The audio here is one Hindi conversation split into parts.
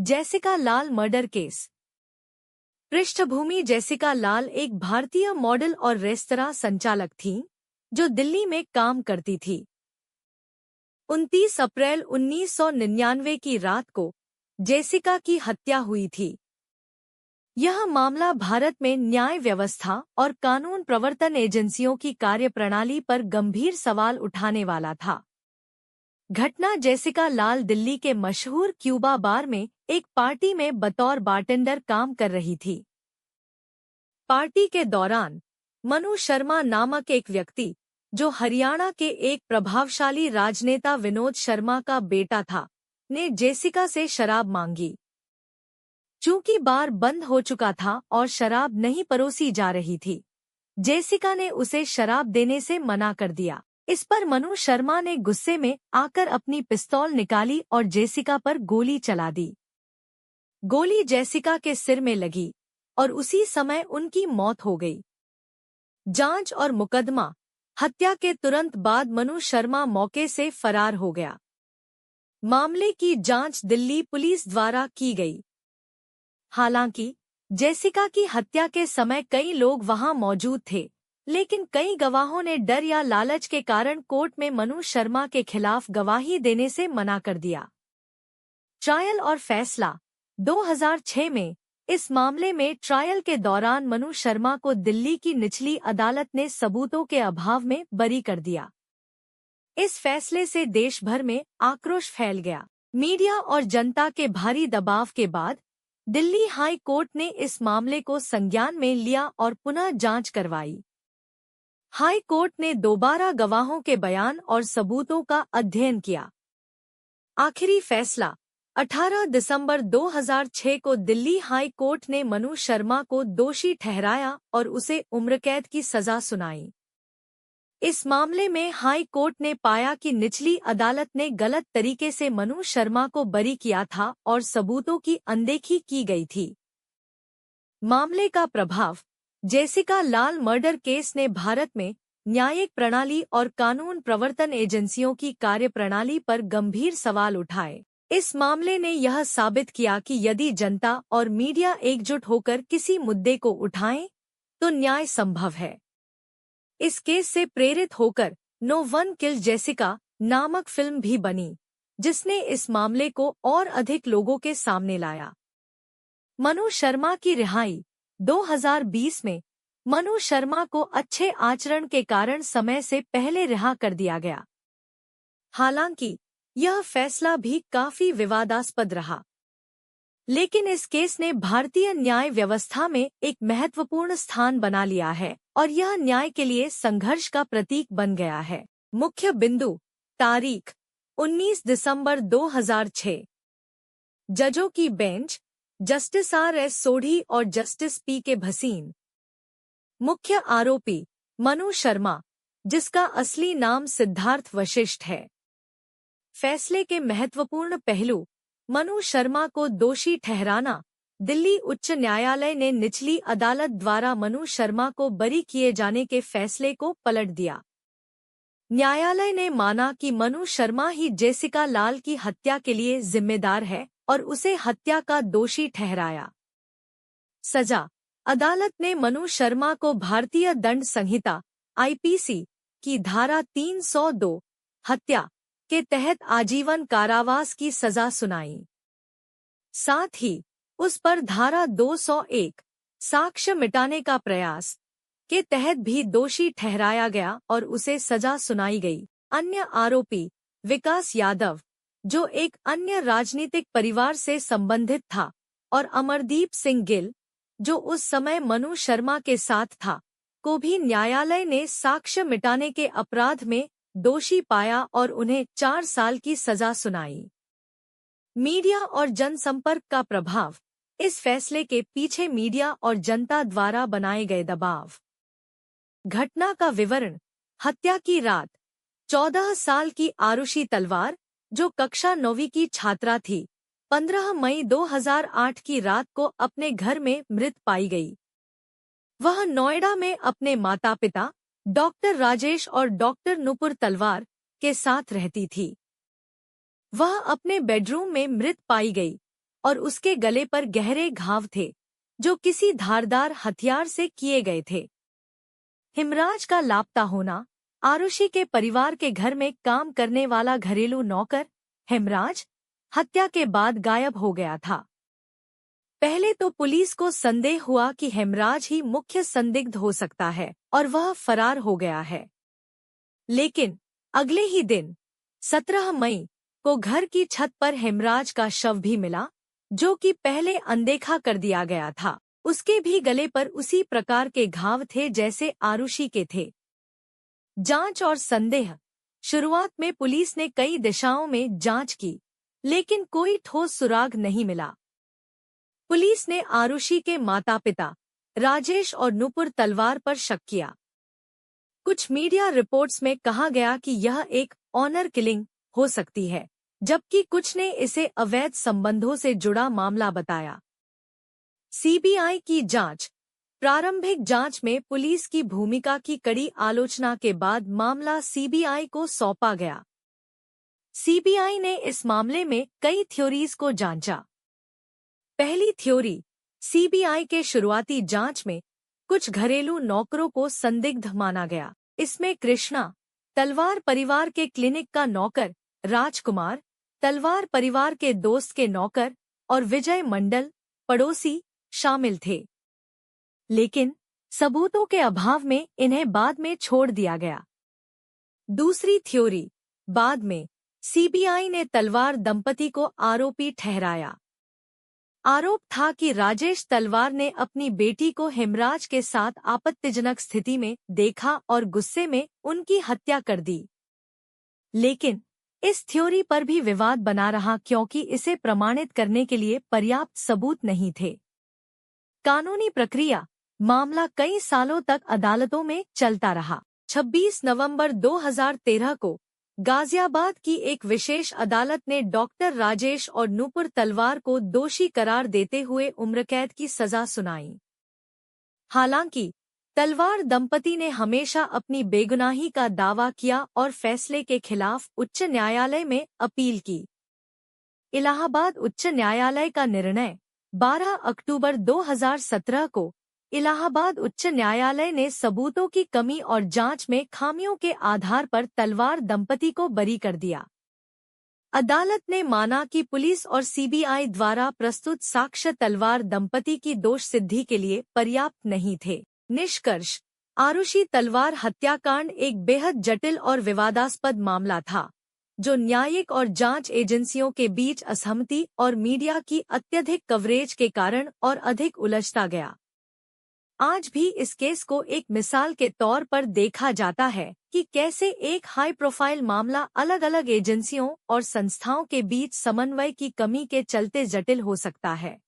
जेसिका लाल मर्डर केस। पृष्ठभूमि: जेसिका लाल एक भारतीय मॉडल और रेस्तरां संचालक थीं, जो दिल्ली में काम करती थी। 29 अप्रैल 1999 की रात को जेसिका की हत्या हुई थी। यह मामला भारत में न्याय व्यवस्था और कानून प्रवर्तन एजेंसियों की कार्यप्रणाली पर गंभीर सवाल उठाने वाला था। घटना: जेसिका लाल दिल्ली के मशहूर क्यूबा बार में एक पार्टी में बतौर बारटेंडर काम कर रही थी। पार्टी के दौरान मनु शर्मा नामक एक व्यक्ति, जो हरियाणा के एक प्रभावशाली राजनेता विनोद शर्मा का बेटा था, ने जेसिका से शराब मांगी। चूंकि बार बंद हो चुका था और शराब नहीं परोसी जा रही थी, जेसिका ने उसे शराब देने से मना कर दिया। इस पर मनु शर्मा ने गुस्से में आकर अपनी पिस्तौल निकाली और जेसिका पर गोली चला दी। गोली जेसिका के सिर में लगी और उसी समय उनकी मौत हो गई। जांच और मुकदमा: हत्या के तुरंत बाद मनु शर्मा मौके से फरार हो गया। मामले की जांच दिल्ली पुलिस द्वारा की गई। हालांकि जेसिका की हत्या के समय कई लोग वहां मौजूद थे, लेकिन कई गवाहों ने डर या लालच के कारण कोर्ट में मनु शर्मा के खिलाफ गवाही देने से मना कर दिया। ट्रायल और फैसला: 2006 में इस मामले में ट्रायल के दौरान मनु शर्मा को दिल्ली की निचली अदालत ने सबूतों के अभाव में बरी कर दिया। इस फैसले से देश भर में आक्रोश फैल गया। मीडिया और जनता के भारी दबाव के बाद दिल्ली हाई कोर्ट ने इस मामले को संज्ञान में लिया और पुनः जांच करवाई। हाई कोर्ट ने दोबारा गवाहों के बयान और सबूतों का अध्ययन किया। आखिरी फैसला: 18 दिसंबर 2006 को दिल्ली हाई कोर्ट ने मनु शर्मा को दोषी ठहराया और उसे उम्रकैद की सजा सुनाई। इस मामले में हाई कोर्ट ने पाया कि निचली अदालत ने गलत तरीके से मनु शर्मा को बरी किया था और सबूतों की अनदेखी की गई थी। मामले का प्रभाव: जेसिका लाल मर्डर केस ने भारत में न्यायिक प्रणाली और कानून प्रवर्तन एजेंसियों की कार्यप्रणाली पर गंभीर सवाल उठाए। इस मामले ने यह साबित किया कि यदि जनता और मीडिया एकजुट होकर किसी मुद्दे को उठाएं, तो न्याय संभव है। इस केस से प्रेरित होकर नो वन किल्ड जेसिका नामक फिल्म भी बनी, जिसने इस मामले को और अधिक लोगों के सामने लाया। मनु शर्मा की रिहाई: 2020 में मनु शर्मा को अच्छे आचरण के कारण समय से पहले रिहा कर दिया गया। हालांकि यह फैसला भी काफी विवादास्पद रहा, लेकिन इस केस ने भारतीय न्याय व्यवस्था में एक महत्वपूर्ण स्थान बना लिया है और यह न्याय के लिए संघर्ष का प्रतीक बन गया है। मुख्य बिंदु: तारीख 19 दिसंबर 2006। जजों की बेंच: जस्टिस R.S. सोढ़ी और जस्टिस P.K. भसीन। मुख्य आरोपी: मनु शर्मा, जिसका असली नाम सिद्धार्थ वशिष्ठ है। फैसले के महत्वपूर्ण पहलू: मनु शर्मा को दोषी ठहराना। दिल्ली उच्च न्यायालय ने निचली अदालत द्वारा मनु शर्मा को बरी किए जाने के फैसले को पलट दिया। न्यायालय ने माना कि मनु शर्मा ही जेसिका लाल की हत्या के लिए जिम्मेदार है और उसे हत्या का दोषी ठहराया। सजा: अदालत ने मनु शर्मा को भारतीय दंड संहिता (IPC) की धारा 302 हत्या के तहत आजीवन कारावास की सजा सुनाई। साथ ही उस पर धारा 201 साक्ष्य मिटाने का प्रयास के तहत भी दोषी ठहराया गया और उसे सजा सुनाई गई। अन्य आरोपी: विकास यादव, जो एक अन्य राजनीतिक परिवार से संबंधित था, और अमरदीप सिंह गिल, जो उस समय मनु शर्मा के साथ था, को भी न्यायालय ने साक्ष्य मिटाने के अपराध में दोषी पाया और उन्हें 4 साल की सजा सुनाई। मीडिया और जनसंपर्क का प्रभाव: इस फैसले के पीछे मीडिया और जनता द्वारा बनाए गए दबाव। घटना का विवरण: हत्या की रात: 14 साल की आरुषि तलवार, जो कक्षा 9वीं की छात्रा थी, 15 मई 2008 की रात को अपने घर में मृत पाई गई। वह नोएडा में अपने माता पिता डॉक्टर राजेश और डॉक्टर नुपुर तलवार के साथ रहती थी। वह अपने बेडरूम में मृत पाई गई और उसके गले पर गहरे घाव थे जो किसी धारदार हथियार से किए गए थे। हिमराज का लापता होना। आरुषि के परिवार के घर में काम करने वाला घरेलू नौकर हेमराज हत्या के बाद गायब हो गया था। पहले तो पुलिस को संदेह हुआ कि हेमराज ही मुख्य संदिग्ध हो सकता है और वह फरार हो गया है। लेकिन अगले ही दिन 17 मई को घर की छत पर हेमराज का शव भी मिला, जो कि पहले अनदेखा कर दिया गया था। उसके भी गले पर उसी प्रकार के घाव थे जैसे आरुषि के थे। जांच और संदेह। शुरुआत में पुलिस ने कई दिशाओं में जांच की, लेकिन कोई ठोस सुराग नहीं मिला। पुलिस ने आरुषि के माता-पिता राजेश और नुपुर तलवार पर शक किया। कुछ मीडिया रिपोर्ट्स में कहा गया कि यह एक ऑनर किलिंग हो सकती है, जबकि कुछ ने इसे अवैध संबंधों से जुड़ा मामला बताया। सीबीआई की जांच। प्रारंभिक जांच में पुलिस की भूमिका की कड़ी आलोचना के बाद मामला सीबीआई को सौंपा गया। सीबीआई ने इस मामले में कई थ्योरीज को जांचा। पहली थ्योरी, सीबीआई के शुरुआती जांच में कुछ घरेलू नौकरों को संदिग्ध माना गया। इसमें कृष्णा तलवार परिवार के क्लिनिक का नौकर, राजकुमार तलवार परिवार के दोस्त के नौकर और विजय मंडल पड़ोसी शामिल थे। लेकिन सबूतों के अभाव में इन्हें बाद में छोड़ दिया गया। दूसरी थ्योरी, बाद में सीबीआई ने तलवार दंपति को आरोपी ठहराया। आरोप था कि राजेश तलवार ने अपनी बेटी को हेमराज के साथ आपत्तिजनक स्थिति में देखा और गुस्से में उनकी हत्या कर दी। लेकिन इस थ्योरी पर भी विवाद बना रहा क्योंकि इसे प्रमाणित करने के लिए पर्याप्त सबूत नहीं थे। कानूनी प्रक्रिया। मामला कई सालों तक अदालतों में चलता रहा। 26 नवंबर 2013 को गाजियाबाद की एक विशेष अदालत ने डॉक्टर राजेश और नुपुर तलवार को दोषी करार देते हुए उम्रकैद की सजा सुनाई। हालांकि तलवार दंपति ने हमेशा अपनी बेगुनाही का दावा किया और फैसले के खिलाफ उच्च न्यायालय में अपील की। इलाहाबाद उच्च न्यायालय का निर्णय। 12 अक्टूबर 2017 को इलाहाबाद उच्च न्यायालय ने सबूतों की कमी और जांच में खामियों के आधार पर तलवार दंपति को बरी कर दिया। अदालत ने माना कि पुलिस और सीबीआई द्वारा प्रस्तुत साक्ष्य तलवार दंपति की दोष सिद्धि के लिए पर्याप्त नहीं थे। निष्कर्ष। आरुषि तलवार हत्याकांड एक बेहद जटिल और विवादास्पद मामला था, जो न्यायिक और जांच एजेंसियों के बीच असहमति और मीडिया की अत्यधिक कवरेज के कारण और अधिक उलझता गया। आज भी इस केस को एक मिसाल के तौर पर देखा जाता है कि कैसे एक हाई प्रोफाइल मामला अलग अलग एजेंसियों और संस्थाओं के बीच समन्वय की कमी के चलते जटिल हो सकता है।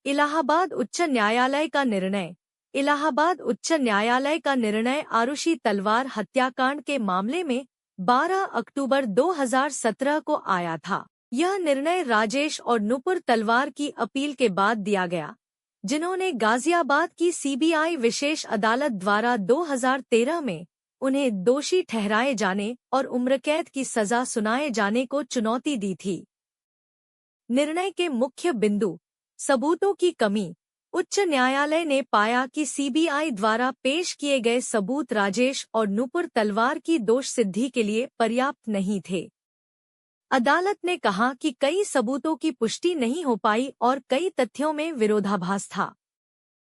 इलाहाबाद उच्च न्यायालय का निर्णय। इलाहाबाद उच्च न्यायालय का निर्णय आरुषि तलवार हत्याकांड के मामले में 12 अक्टूबर 2017 को आया था। यह निर्णय राजेश और नुपुर तलवार की अपील के बाद दिया गया, जिन्होंने गाजियाबाद की सीबीआई विशेष अदालत द्वारा 2013 में उन्हें दोषी ठहराए जाने और उम्रकैद की सजा सुनाए जाने को चुनौती दी थी। निर्णय के मुख्य बिंदु। सबूतों की कमी। उच्च न्यायालय ने पाया कि सीबीआई द्वारा पेश किए गए सबूत राजेश और नुपुर तलवार की दोष सिद्धि के लिए पर्याप्त नहीं थे। अदालत ने कहा कि कई सबूतों की पुष्टि नहीं हो पाई और कई तथ्यों में विरोधाभास था।